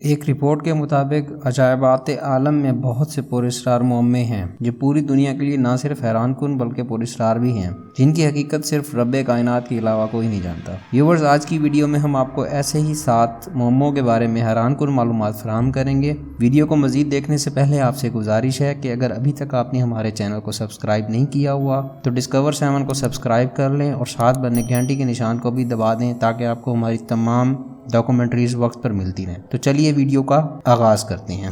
ایک رپورٹ کے مطابق عجائبات عالم میں بہت سے پراسرار معمے ہیں جو پوری دنیا کے لیے نہ صرف حیران کن بلکہ پراسرار بھی ہیں، جن کی حقیقت صرف رب کائنات کے علاوہ کوئی نہیں جانتا۔ ویورز، آج کی ویڈیو میں ہم آپ کو ایسے ہی 7 معموں کے بارے میں حیران کن معلومات فراہم کریں گے۔ ویڈیو کو مزید دیکھنے سے پہلے آپ سے گزارش ہے کہ اگر ابھی تک آپ نے ہمارے چینل کو سبسکرائب نہیں کیا ہوا تو ڈسکور 7 کو سبسکرائب کر لیں اور ساتھ بننے گھنٹی کے نشان کو بھی دبا دیں تاکہ آپ کو ہماری تمام ڈاکومنٹریز وقت پر ملتی رہیں۔ تو چلیے ویڈیو کا آغاز کرتے ہیں۔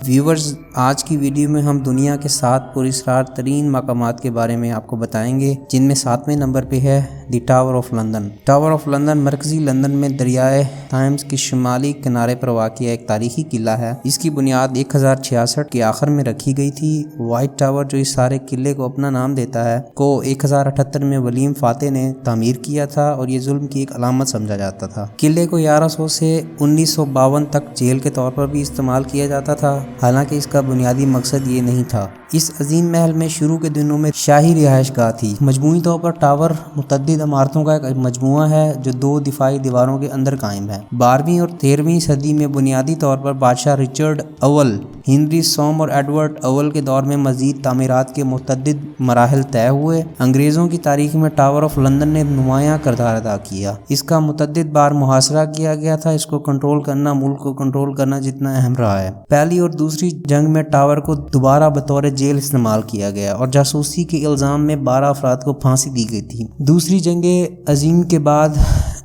ویورز، آج کی ویڈیو میں ہم دنیا کے 7 پراسرار ترین مقامات کے بارے میں آپ کو بتائیں گے، جن میں 7ویں نمبر پہ ہے the tower of London. Tower of London مرکزی لندن میں دریائے تھیمز کے شمالی کنارے پر واقع ایک تاریخی قلعہ ہے۔ اس کی بنیاد 1066 کے آخر میں رکھی گئی تھی۔ وائٹ ٹاور، جو اس سارے قلعے کو اپنا نام دیتا ہے، کو 1078 میں ولیم فاتح نے تعمیر کیا تھا اور یہ ظلم کی ایک علامت سمجھا جاتا تھا۔ قلعے کو 1100 سے 1952 تک جیل کے طور پر بھی استعمال کیا جاتا تھا، حالانکہ اس کا بنیادی مقصد یہ نہیں تھا۔ اس عظیم محل میں شروع کے دنوں میں شاہی رہائش گاہ تھی۔ مجموعی طور پر ٹاور متعدد عمارتوں کا ایک مجموعہ ہے جو 2 دفاعی دیواروں کے اندر قائم ہے۔ 12ویں اور 13ویں صدی میں بنیادی طور پر بادشاہ رچرڈ اول، ہنری سوم اور ایڈورڈ اول کے دور میں مزید تعمیرات کے متعدد مراحل طے ہوئے۔ انگریزوں کی تاریخ میں ٹاور آف لندن نے نمایاں کردار ادا کیا۔ اس کا متعدد بار محاصرہ کیا گیا تھا۔ اس کو کنٹرول کرنا ملک کو کنٹرول کرنا جتنا اہم رہا ہے۔ پہلی اور دوسری جنگ میں ٹاور کو دوبارہ بطور جیل استعمال کیا گیا اور جاسوسی کے الزام میں 12 افراد کو پھانسی دی گئی تھی۔ دوسری جنگ عظیم کے بعد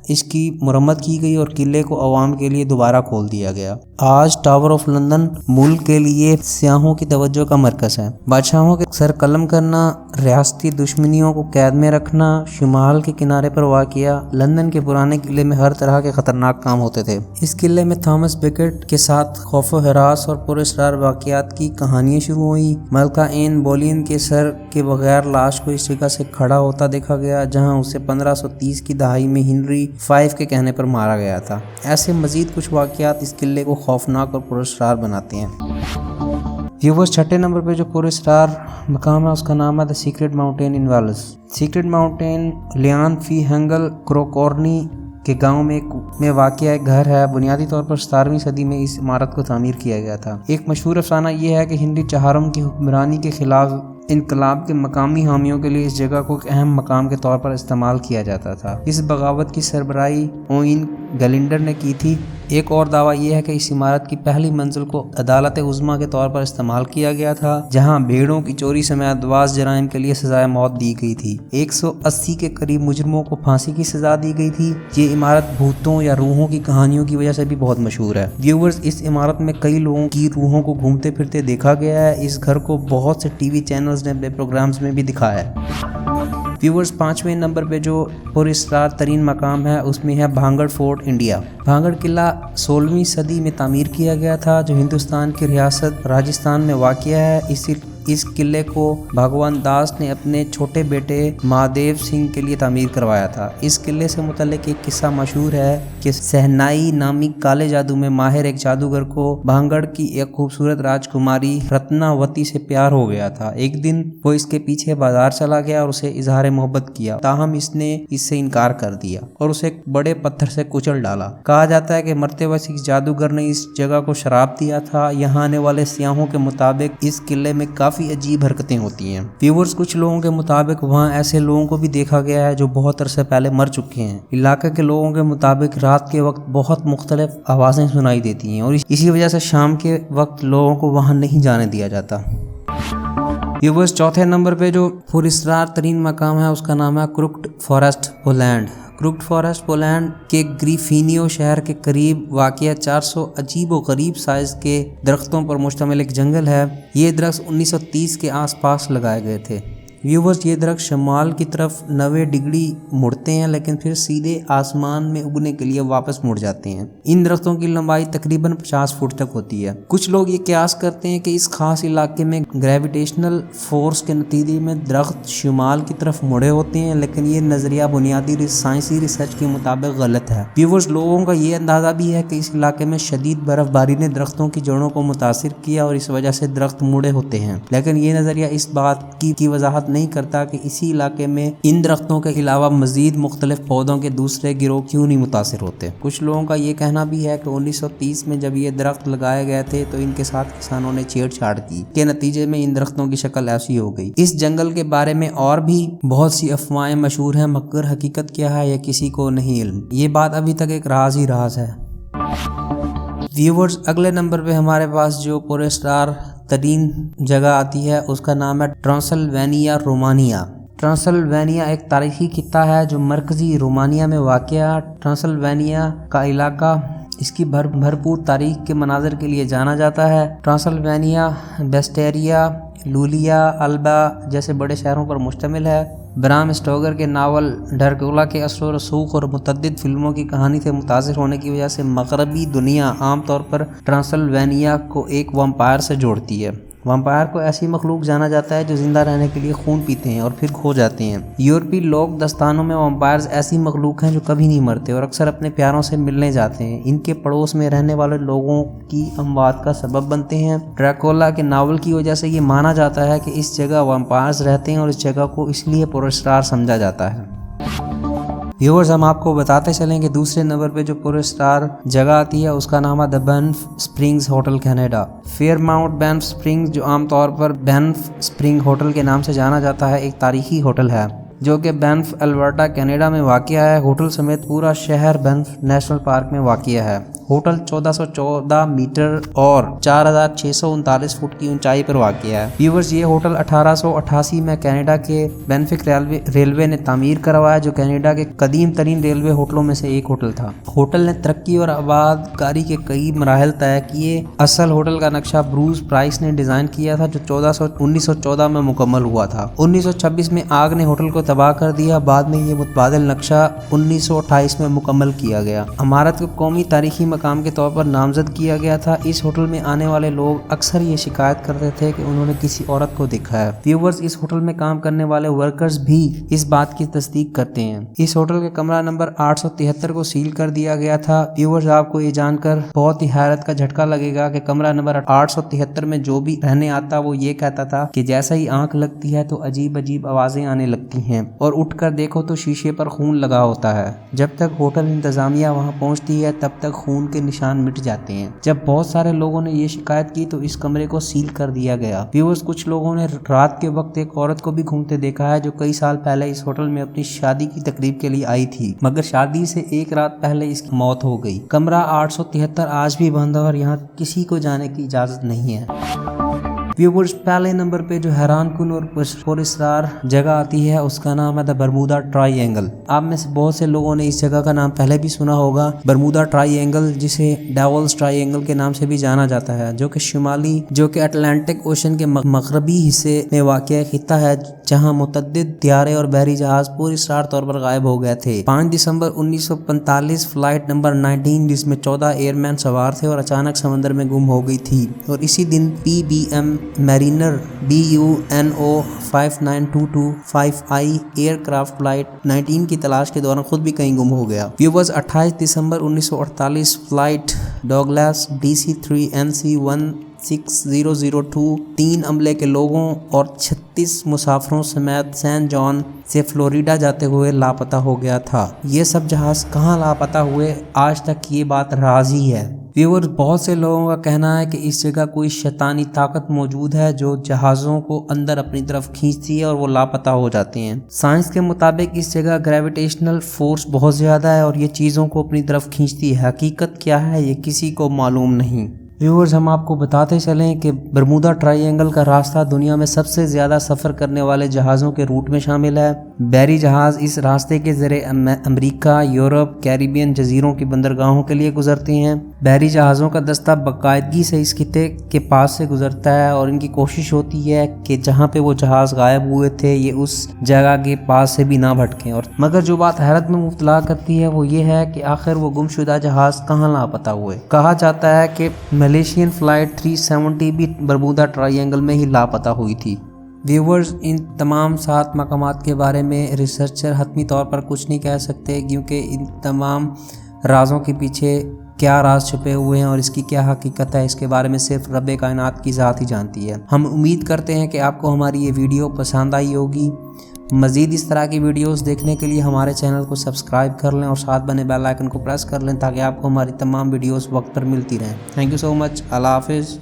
اس کی مرمت کی گئی اور قلعے کو عوام کے لیے دوبارہ کھول دیا گیا۔ آج ٹاور آف لندن ملک کے لیے سیاحوں کی توجہ کا مرکز ہے۔ بادشاہوں کے سر قلم کرنا، ریاستی دشمنیوں کو قید میں رکھنا، شمال کے کنارے پر واقع لندن کے پرانے قلعے میں ہر طرح کے خطرناک کام ہوتے تھے۔ اس قلعے میں تھامس بیکٹ کے ساتھ خوف و ہراس اور پراسرار واقعات کی کہانیاں شروع ہوئیں۔ ملکہ این بولین کے سر کے بغیر لاش کو اس جگہ سے کھڑا ہوتا دیکھا گیا جہاں اسے 1530 کی دہائی میں ہنری 5 کے کہنے پر مارا گیا تھا۔ ایسے مزید کچھ واقعات اس قلعے کو خوفناک اور پراسرار بناتے ہیں۔ ویورز، 6 نمبر پہ جو پراسرار مقام ہے اس کا نام ہے دی secret mountain in Wales. Secret mountain لیان فی ہنگل کروکورنی کے گاؤں میں واقع ایک گھر ہے۔ بنیادی طور پر 17ویں صدی میں اس عمارت کو تعمیر کیا گیا تھا۔ ایک مشہور افسانہ یہ ہے کہ ہنری 4 کی حکمرانی کے خلاف انقلاب کے مقامی حامیوں کے لیے اس جگہ کو ایک اہم مقام کے طور پر استعمال کیا جاتا تھا۔ اس بغاوت کی سربراہی اوین گلینڈر نے کی تھی۔ ایک اور دعویٰ یہ ہے کہ اس عمارت کی پہلی منزل کو عدالت عظمیٰ کے طور پر استعمال کیا گیا تھا، جہاں بھیڑوں کی چوری سمیت بعض جرائم کے لیے سزائے موت دی گئی تھی۔ 180 کے قریب مجرموں کو پھانسی کی سزا دی گئی تھی۔ یہ عمارت بھوتوں یا روحوں کی کہانیوں کی وجہ سے بھی بہت مشہور ہے۔ ویورز، اس عمارت میں کئی لوگوں کی روحوں کو گھومتے پھرتے دیکھا گیا ہے۔ اس گھر کو بہت سے ٹی وی چینلز نے اپنے پروگرامز میں بھی دکھایا ہے۔ ویورز، 5ویں نمبر پہ جو پراسرار ترین مقام ہے اس میں ہے بھانگڑ فورٹ، انڈیا۔ بھانگڑ قلعہ 16ویں صدی میں تعمیر کیا گیا تھا جو ہندوستان کی ریاست راجستھان میں واقع ہے۔ اس قلعے کو بھگوان داس نے اپنے چھوٹے بیٹے مہادیو سنگھ کے لیے تعمیر کروایا تھا۔ اس قلعے سے متعلق ایک قصہ مشہور ہے کہ سہنائی نامی کالے جادو میں ماہر ایک جادوگر کو بھانگڑ کی ایک خوبصورت راجکماری رتناوتی سے پیار ہو گیا تھا۔ ایک دن وہ اس کے پیچھے بازار چلا گیا اور اسے اظہار محبت کیا، تاہم اس نے اس سے انکار کر دیا اور اسے ایک بڑے پتھر سے کچل ڈالا۔ کہا جاتا ہے کہ مرتے وقت اس جادوگر نے اس جگہ کو شراب دیا تھا۔ یہاں آنے والے سیاحوں کے مطابق اس قلعے میں کافی عجیب حرکتیں ہوتی ہیں۔ ویورز، کچھ لوگوں کے مطابق وہاں ایسے لوگوں کو بھی دیکھا گیا ہے جو بہت عرصے پہلے مر چکے ہیں۔ علاقے کے لوگوں کے مطابق رات کے وقت بہت مختلف آوازیں سنائی دیتی ہیں اور اسی وجہ سے شام کے وقت لوگوں کو وہاں نہیں جانے دیا جاتا۔ ویورز، 4 نمبر پہ جو پراسرار ترین مقام ہے اس کا نام ہے کروکڈ فارسٹ، پولینڈ۔ کروکڈ فارسٹ پولینڈ کے گریفینیو شہر کے قریب واقع 400 عجیب و غریب سائز کے درختوں پر مشتمل ایک جنگل ہے۔ یہ درخت 1930 کے آس پاس لگائے گئے تھے۔ ویورز، یہ درخت شمال کی طرف 90 ڈگری مڑتے ہیں لیکن پھر سیدھے آسمان میں اگنے کے لیے واپس مڑ جاتے ہیں۔ ان درختوں کی لمبائی تقریباً 50 فٹ تک ہوتی ہے۔ کچھ لوگ یہ قیاس کرتے ہیں کہ اس خاص علاقے میں گریویٹیشنل فورس کے نتیجے میں درخت شمال کی طرف مڑے ہوتے ہیں، لیکن یہ نظریہ بنیادی سائنسی ریسرچ کے مطابق غلط ہے۔ ویورز، لوگوں کا یہ اندازہ بھی ہے کہ اس علاقے میں شدید برف باری نے درختوں کی جڑوں کو متاثر کیا اور اس وجہ سے درخت مڑے ہوتے ہیں، لیکن یہ نظریہ اس بات کی وضاحت نہیں کرتا کہ اسی علاقے میں ان درختوں کے علاوہ مزید مختلف پودوں کے دوسرے گروہ کیوں نہیں متاثر ہوتے۔ کچھ لوگوں کا یہ کہنا بھی ہے کہ 1930 میں جب یہ درخت لگائے گئے تھے تو ان کے ساتھ کسانوں نے چھیڑ چھاڑ کی، کے نتیجے میں ان درختوں کی شکل ایسی ہو گئی۔ اس جنگل کے بارے میں اور بھی بہت سی افواہیں مشہور ہیں، مگر حقیقت کیا ہے یہ کسی کو نہیں علم۔ یہ بات ابھی تک ایک راز ہی راز ہے۔ ویورز، اگلے نمبر پہ ہمارے پاس جو پر اسرار ترین جگہ آتی ہے اس کا نام ہے ٹرانسلوینیا، رومانیہ۔ ٹرانسلوینیا ایک تاریخی خطہ ہے جو مرکزی رومانیہ میں واقع۔ ٹرانسلوینیا کا علاقہ اس کی بھرپور تاریخ کے مناظر کے لیے جانا جاتا ہے۔ ٹرانسلوینیا بیسٹیریا، لولیا، البا جیسے بڑے شہروں پر مشتمل ہے۔ برام اسٹوگر کے ناول ڈریکولا کے اثر و رسوخ اور متعدد فلموں کی کہانی سے متاثر ہونے کی وجہ سے مغربی دنیا عام طور پر ٹرانسلوینیا کو ایک ویمپائر سے جوڑتی ہے۔ ویمپائر کو ایسی مخلوق جانا جاتا ہے جو زندہ رہنے کے لیے خون پیتے ہیں اور پھر کھو جاتے ہیں۔ یورپی لوک داستانوں میں ویمپائرز ایسی مخلوق ہیں جو کبھی نہیں مرتے اور اکثر اپنے پیاروں سے ملنے جاتے ہیں، ان کے پڑوس میں رہنے والے لوگوں کی اموات کا سبب بنتے ہیں۔ ڈریکولا کے ناول کی وجہ سے یہ مانا جاتا ہے کہ اس جگہ ویمپائرز رہتے ہیں اور اس جگہ کو اس لیے پر اسرار سمجھا جاتا ہے۔ ویورز، ہم آپ کو بتاتے چلیں کہ دوسرے نمبر پہ جو پر اسرار جگہ آتی ہے اس کا نام ہے the Banff Springs hotel, Canada. Fairmont Banff Springs, جو عام طور پر بینف اسپرنگ ہوٹل کے نام سے جانا جاتا ہے، ایک تاریخی ہوٹل ہے جو کہ بینف، البرٹا، کینیڈا میں واقع ہے۔ ہوٹل سمیت پورا شہر بینف نیشنل پارک میں واقع ہے۔ ہوٹل 1414 میٹر اور 4639 فٹ کی اونچائی پر واقع ہے۔ ویورز، یہ ہوٹل 1888 میں کینیڈا کے بینفک ریلوے نے تعمیر کروایا، جو کینیڈا کے قدیم ترین ریلوے ہوٹلوں میں سے ایک ہوٹل تھا۔ ہوٹل نے ترقی اور آباد کاری کے کئی مراحل طے کیے۔ اصل ہوٹل کا نقشہ بروس پرائس نے ڈیزائن کیا تھا، جو 1914 میں مکمل ہوا تھا۔ 1926 میں آگ نے ہوٹل کو تباہ کر دیا، بعد میں یہ متبادل نقشہ 1928 میں مکمل کیا گیا۔ عمارت کو قومی تاریخی مقام کے طور پر نامزد کیا گیا تھا۔ اس ہوٹل میں آنے والے لوگ اکثر یہ شکایت کرتے تھے کہ انہوں نے کسی عورت کو دیکھا ہے۔ ویورز، اس ہوٹل میں کام کرنے والے ورکرز بھی اس بات کی تصدیق کرتے ہیں۔ اس ہوٹل کے کمرہ نمبر 873 کو سیل کر دیا گیا تھا۔ ویورز، آپ کو یہ جان کر بہت ہی حیرت کا جھٹکا لگے گا کہ کمرہ نمبر 873 میں جو بھی رہنے آتا وہ یہ کہتا تھا کہ جیسا ہی آنکھ لگتی ہے تو عجیب عجیب آوازیں آنے لگتی ہیں اور اٹھ کر دیکھو تو شیشے پر خون لگا ہوتا ہے۔ جب تک ہوٹل انتظامیہ وہاں پہنچتی ہے تب تک خون کے نشان مٹ جاتے ہیں۔ جب بہت سارے لوگوں نے یہ شکایت کی تو اس کمرے کو سیل کر دیا گیا۔ ویورز، کچھ لوگوں نے رات کے وقت ایک عورت کو بھی گھومتے دیکھا ہے جو کئی سال پہلے اس ہوٹل میں اپنی شادی کی تقریب کے لیے آئی تھی، مگر شادی سے ایک رات پہلے اس کی موت ہو گئی۔ کمرہ 873 آج بھی بند ہے اور یہاں کسی کو جانے کی اجازت نہیں ہے۔ ویورز، پہلے نمبر پہ جو حیران کن اور پر اسرار جگہ آتی ہے اس کا نام ہے دی برمودا ٹرائی اینگل۔ آپ میں سے بہت سے لوگوں نے اس جگہ کا نام پہلے بھی سنا ہوگا۔ برمودا ٹرائی اینگل، جسے ڈیولز ٹرائی اینگل کے نام سے بھی جانا جاتا ہے، جو کہ اٹلانٹک اوشن کے مغربی حصے میں واقع خطہ ہے، جہاں متعدد طیارے اور بحری جہاز پر اسرار طور پر غائب ہو گئے تھے۔ 5 دسمبر 1945 فلائٹ نمبر 19 جس میں 14 ایئر مین سوار تھے اور اچانک سمندر میں گم ہو گئی تھی، اور اسی دن PBM Mariner BUNO 5922-5I aircraft flight 19 کی تلاش کے دوران خود بھی کہیں گم ہو گیا۔ ویورز، 28 دسمبر 1948 فلائٹ ڈوگلاس DC-3NC 16002 3 عملے کے لوگوں اور 36 مسافروں سمیت سین جان سے فلوریڈا جاتے ہوئے لاپتہ ہو گیا تھا۔ یہ سب جہاز کہاں لاپتہ ہوئے آج تک یہ بات راز ہی ہے۔ ویورز، بہت سے لوگوں کا کہنا ہے کہ اس جگہ کوئی شیطانی طاقت موجود ہے جو جہازوں کو اندر اپنی طرف کھینچتی ہے اور وہ لاپتہ ہو جاتے ہیں۔ سائنس کے مطابق اس جگہ گریویٹیشنل فورس بہت زیادہ ہے اور یہ چیزوں کو اپنی طرف کھینچتی ہے۔ حقیقت کیا ہے یہ کسی کو معلوم نہیں۔ ویورز، ہم آپ کو بتاتے چلیں کہ برمودا ٹرائی اینگل کا راستہ دنیا میں سب سے زیادہ سفر کرنے والے جہازوں کے روٹ میں شامل ہے۔ بحری جہاز اس راستے کے ذریعے امریکہ، یورپ، کیریبین جزیروں کی بندرگاہوں کے لیے گزرتے ہیں۔ بحری جہازوں کا دستہ باقاعدگی سے اس خطے کے پاس سے گزرتا ہے اور ان کی کوشش ہوتی ہے کہ جہاں پہ وہ جہاز غائب ہوئے تھے یہ اس جگہ کے پاس سے بھی نہ بھٹکیں، اور مگر جو بات حیرت میں مبتلا کرتی ہے وہ یہ ہے کہ آخر وہ گمشدہ جہاز کہاں لاپتہ ہوئے۔ کہا جاتا ہے کہ ملیشین فلائٹ 370 بھی برمودا ٹرائی اینگل میں ہی لاپتہ ہوئی تھی۔ ویورز، ان تمام 7 مقامات کے بارے میں ریسرچر حتمی طور پر کچھ نہیں کہہ سکتے، کیونکہ ان تمام رازوں کے پیچھے کیا راز چھپے ہوئے ہیں اور اس کی کیا حقیقت ہے، اس کے بارے میں صرف رب کائنات کی ذات ہی جانتی ہے۔ ہم امید کرتے ہیں کہ آپ کو ہماری یہ ویڈیو پسند آئی ہوگی۔ مزید اس طرح کی ویڈیوز دیکھنے کے لیے ہمارے چینل کو سبسکرائب کر لیں اور ساتھ بنے بیل آئیکن کو پریس کر لیں تاکہ آپ کو ہماری تمام ویڈیوز وقت پر ملتی رہیں۔ تھینک یو سو مچ۔ اللہ حافظ۔